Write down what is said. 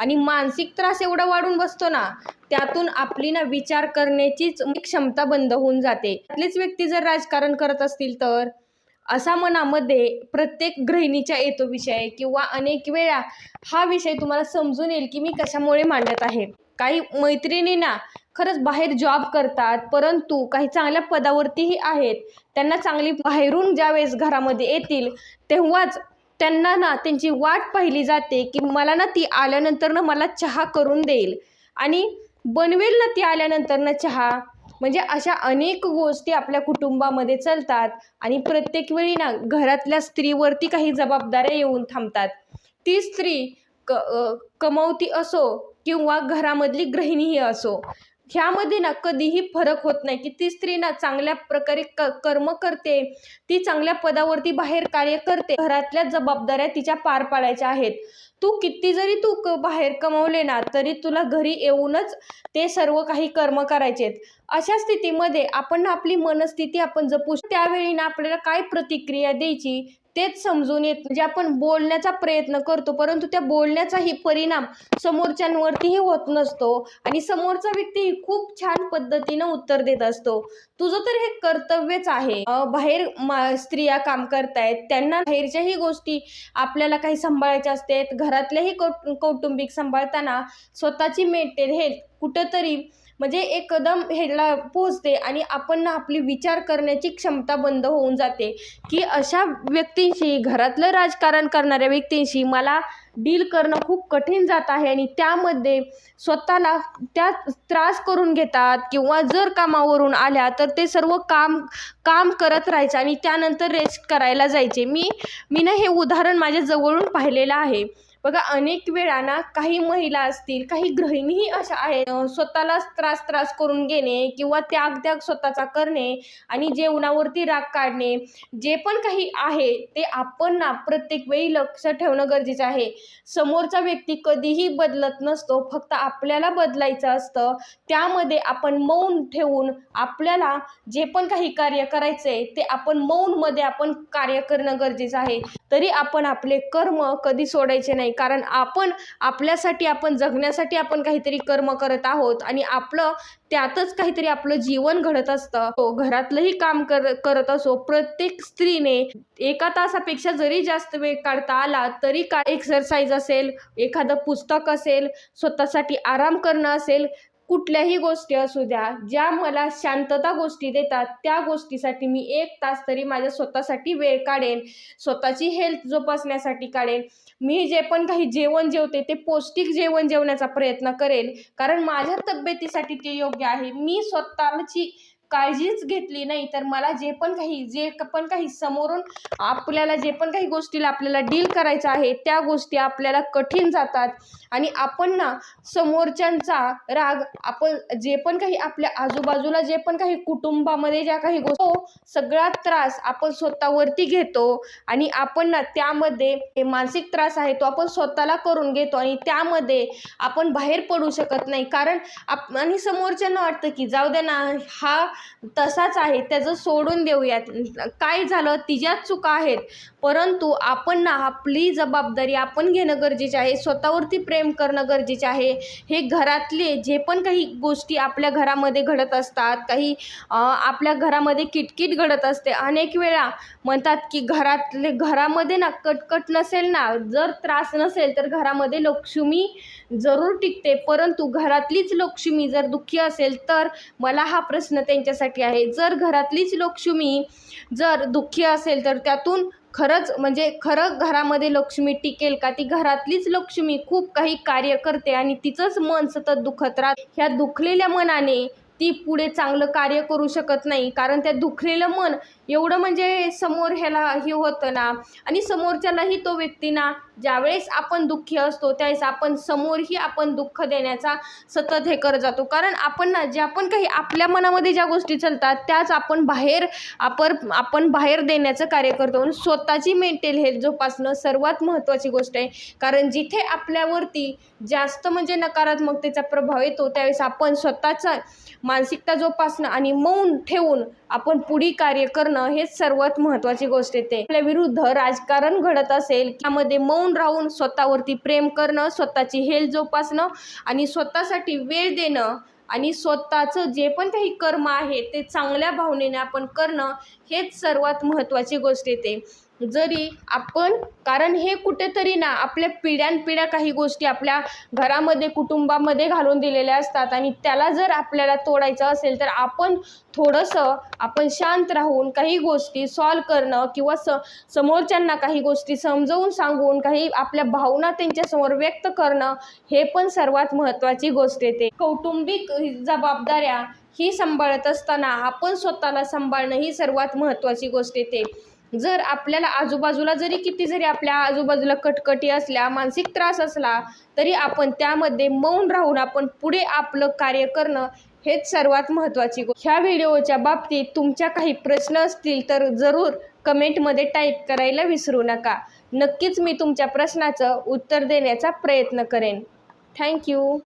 आणि मानसिक त्रास एवढा वाढून बसतो ना, त्यातून आपली ना विचार करण्याचीच क्षमता बंद होऊन जाते. त्यातलीच व्यक्ती जर राजकारण करत असतील तर असा मनामध्ये प्रत्येक गृहिणीच्या येतो विषय, किंवा अनेक वेळा हा विषय तुम्हाला समजून येईल की मी कशामुळे मांडत आहे. काही मैत्रिणी ना खरंच बाहेर जॉब करतात, परंतु काही चांगल्या पदावरतीही आहेत. त्यांना चांगली बाहेरून ज्यावेळेस घरामध्ये येतील तेव्हाच त्यांना ना त्यांची वाट पाहिली जाते की मला ना ती आल्यानंतर ना मला चहा करून देईल आणि बनवेल ना ती आल्यानंतर ना चहा. म्हणजे अशा अनेक गोष्टी आपल्या कुटुंबामध्ये चालतात आणि प्रत्येक वेळी ना घरातल्या स्त्रीवरती काही जबाबदाऱ्या येऊन थांबतात. ती स्त्री कमवती असो किंवा घरामधली गृहिणीही असो, ह्यामध्ये ना कधीही फरक होत नाही की ती स्त्री ना चांगल्या प्रकारे कर्म करते, ती चांगल्या पदावरती बाहेर कार्य करते, घरातल्या जबाबदाऱ्या तिच्या पार पाडायच्या आहेत. तू किती जरी बाहेर कमवले ना तरी तुला घरी येऊनच ते सर्व काही कर्म करायचेत. अशा स्थितीमध्ये आपण ना आपली मनस्थिती आपण जपू, त्यावेळी ना आपल्याला काय प्रतिक्रिया द्यायची तेच समजून येत. म्हणजे आपण बोलण्याचा प्रयत्न करतो, परंतु त्या बोलण्याचाही परिणाम समोरच्यांवरतीही होत नसतो आणि समोरचा व्यक्ती खूप छान पद्धतीनं उत्तर देत असतो. तुझं तर हे कर्तव्यच आहे. बाहेर स्त्रिया काम करतायत, त्यांना बाहेरच्याही गोष्टी आपल्याला काही सांभाळायच्या असतात. घरातल्याही कौटुंबिक सांभाळताना स्वतःची मेंटल हेल्थ कुठंतरी म्हणजे एकदम ह्याला पोहोचते आणि आपण ना आपली विचार करण्याची क्षमता बंद होऊन जाते की अशा व्यक्तींशी, घरातलं राजकारण करणाऱ्या व्यक्तींशी मला डील करणं खूप कठीण जात आहे आणि त्यामध्ये स्वतःला त्या त्रास करून घेतात. किंवा जर कामावरून आल्या तर ते सर्व काम करत राहायचं आणि त्यानंतर रेस्ट करायला जायचे. मी ना हे उदाहरण माझ्या जवळून पाहिलेलं आहे. बघा, अनेक वेळा ना काही महिला असतील, काही गृहिणीही अशा आहेत, स्वतःला त्रास करून घेणे किंवा त्याग स्वतःचा करणे आणि जेवणावरती राग काढणे, जे पण काही आहे ते आपण ना प्रत्येक वेळी लक्ष ठेवणं गरजेचं आहे. समोरचा व्यक्ती कधीही बदलत नसतो, फक्त आपल्याला बदलायचं असतं. त्यामध्ये आपण मौन ठेवून आपल्याला जे पण काही कार्य करायचंय ते आपण मौनमध्ये आपण कार्य करणं गरजेचं आहे. तरी आपण आपले कर्म कधी सोडायचे नाही, कारण आपण आपल्यासाठी, आपण जगण्यासाठी आपण काहीतरी कर्म करत आहोत आणि आपलं त्यातच काहीतरी आपलं जीवन घडत असतं. घरातलंही काम करत असो, प्रत्येक स्त्रीने 1 तासापेक्षा जरी जास्त वेळ काढता आला तरी एक्सरसाइज असेल, एखादं पुस्तक असेल, स्वतःसाठी आराम करणं असेल, कुठल्याही गोष्टी असू द्या, ज्या मला शांतता गोष्टी देतात त्या गोष्टीसाठी मी 1 तास तरी माझ्या स्वतःसाठी वेळ काढेन. स्वतःची हेल्थ जोपासण्यासाठी काढेन. मी जे पण काही जेवण जेवते ते पौष्टिक जेवण जेवण्याचा प्रयत्न करेन, कारण माझ्या तब्येतीसाठी ते योग्य आहे. मी स्वतःची काळजीच घेतली नाही तर मला जे पण काही समोरून आपल्याला जे पण काही गोष्टीला आपल्याला डील करायचं आहे त्या गोष्टी आपल्याला कठीण जातात आणि आपण ना समोरच्यांचा राग, आपण जे पण काही आपल्या आजूबाजूला जे पण काही कुटुंबामध्ये ज्या काही गोष्टी, सगळा त्रास आपण स्वतःवरती घेतो आणि आपण ना त्यामध्ये मानसिक त्रास आहे तो आपण स्वतःला करून घेतो आणि त्यामध्ये आपण बाहेर पडू शकत नाही. कारण आणि समोरच्यांना वाटतं की जाऊ दे ना, हा तसाच आहे, त्याचं सोडून देऊयात, काय झालं, तिच्याच चुका आहेत. परंतु आपण ना आपली जबाबदारी आपण घेणं गरजेचे आहे. स्वतःवरती प्रेम करणं गरजेचे आहे. हे घरातले जे पण काही गोष्टी आपल्या घरामध्ये घडत असतात, काही आपल्या घरामध्ये किटकिट घडत असते. अनेक वेळा म्हणतात की घरामध्ये ना कटकट नसेल ना, जर त्रास नसेल तर घरामध्ये लक्ष्मी जरूर टिकते. परंतु घरातलीच लक्ष्मी जर दुःखी असेल तर मला हा प्रश्न त्यांच्यासाठी आहे. जर घरातलीच लक्ष्मी जर दुःखी असेल तर त्यातून खरं घरामध्ये लक्ष्मी टिकेल का? ती घरातलीच लक्ष्मी खूप काही कार्य करते आणि तिचंच मन सतत दुखत राहते. ह्या दुखलेल्या मनाने ती पुढे चांगलं कार्य करू शकत नाही, कारण त्या दुखलेलं मन एवढं म्हणजे समोर ह्याला हे होतं ना, आणि समोरच्यालाही तो व्यक्ती ना ज्यावेळेस आपण दुःखी असतो त्यावेळेस आपण समोरही आपण दुःख देण्याचा सतत हे करत जातो. कारण आपण ना ज्या पण काही आपल्या मनामध्ये ज्या गोष्टी चालतात त्याच आपण बाहेर देण्याचं कार्य करतो. म्हणून स्वतःची मेंटल हेल्थ जोपासणं सर्वात महत्त्वाची गोष्ट आहे. कारण जिथे आपल्यावरती जास्त म्हणजे नकारात्मकतेचा प्रभाव येतो त्यावेळेस आपण स्वतःचा मानसिकता जोपासणं आणि मौन ठेवून आपण पुढे कार्य करणं करणं हेच सर्वात महत्त्वाची गोष्ट येते. आपल्या विरुद्ध राजकारण घडत असेल त्यामध्ये मौन राहून स्वतःवरती प्रेम करणं, स्वतःची हेल्थ जोपासणं आणि स्वतःसाठी वेळ देणं आणि स्वतःचं जे पण काही कर्म आहे ते चांगल्या भावनेने आपण करणं हेच सर्वात महत्त्वाची गोष्ट येते. जरी आपण कारण हे कुठेतरी ना आपल्या पिढ्यानपिढ्या काही गोष्टी आपल्या घरामध्ये कुटुंबामध्ये घालून दिलेल्या असतात आणि त्याला जर आपल्याला तोडायचं असेल तर आपण थोडंसं शांत राहून काही गोष्टी सॉल्व करणं किंवा समोरच्यांना काही गोष्टी समजावून सांगून काही आपल्या भावना त्यांच्यासमोर व्यक्त करणं हे पण सर्वात महत्त्वाची गोष्ट येते. कौटुंबिक जबाबदाऱ्या ही सांभाळत असताना आपण स्वतःला सांभाळणं ही सर्वात महत्त्वाची गोष्ट येते. जर आपल्याला आजूबाजूला जरी आपल्या आजूबाजूला कटकटी असल्या, मानसिक त्रास असला तरी आपण त्यामध्ये मौन राहून आपण पुढे आपलं कार्य करणं हेच सर्वात महत्त्वाची गोष्ट. ह्या व्हिडिओच्या बाबतीत तुमच्या काही प्रश्न असतील तर जरूर कमेंटमध्ये टाईप करायला विसरू नका. नक्कीच मी तुमच्या प्रश्नाचं उत्तर देण्याचा प्रयत्न करेन. थँक्यू.